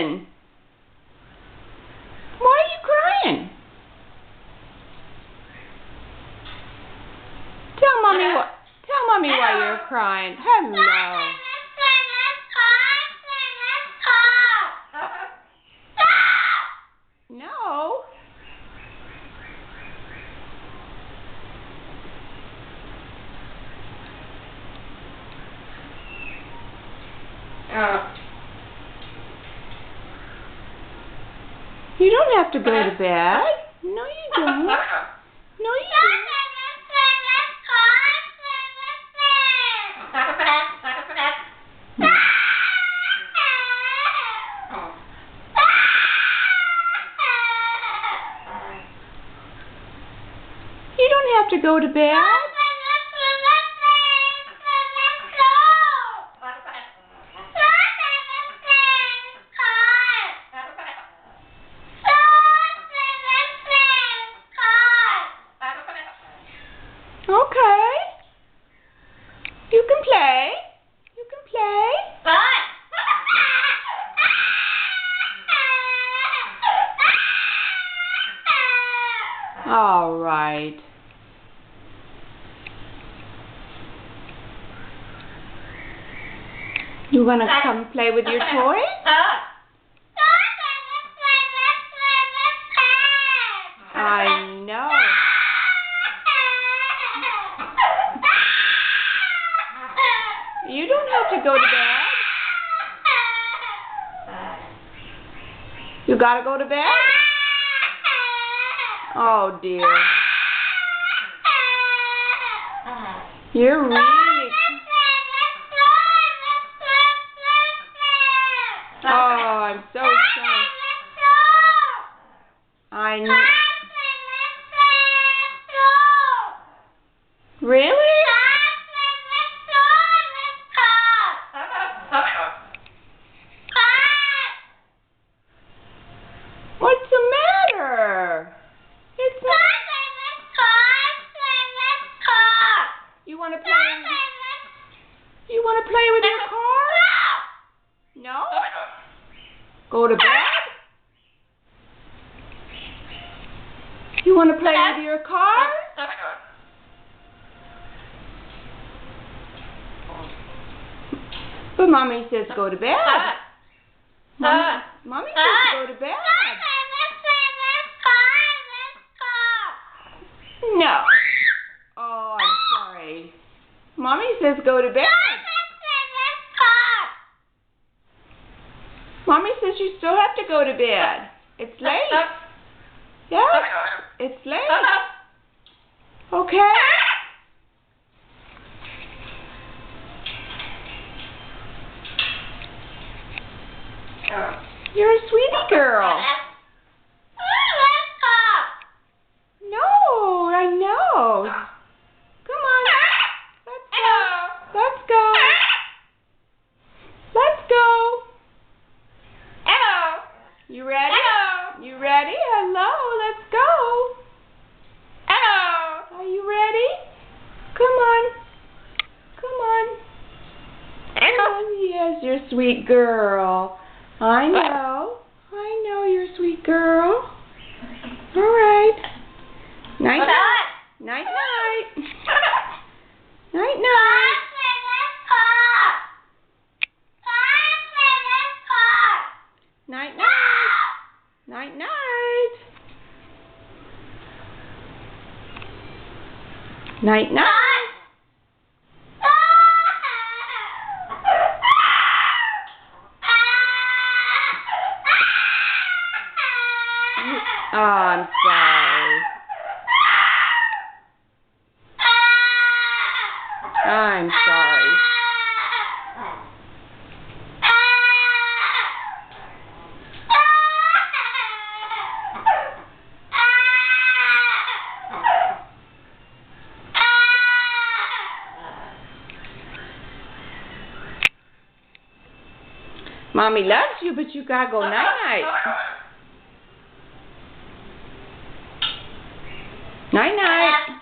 crying? Why are you crying? Tell mommy why you're crying. Hello. No. You don't have to go to bed. No, you don't. No, you don't. You don't have to go to bed. Okay. You can play. You can play. All right. You want to come play with your toys? I know. You don't have to go to bed. You gotta go to bed? Oh dear. You're really... Oh, I'm so sorry. I know. Really? What's the matter? It's not... You want to play? You want to play with your car? No? Go to bed? You want to play with your car? But mommy says go to bed. Mommy says go to bed. No. Oh, I'm sorry. Mommy says go to bed. Mommy says you still have to go to bed. It's late. Yeah? It's late. Okay? You're a sweetie girl. No, I know. Come on. Let's go. Let's go. Let's go. You ready? You ready? Hello, let's go. Are you ready? Come on. Come on. Come on. Yes, you're a sweet girl. I know. I know you're a sweet girl. All right. Night night. Night night. Night night. Night night. Night night. Night night. Oh, I'm sorry. I'm sorry. Mommy loves you, but you gotta go night-night. Night-night.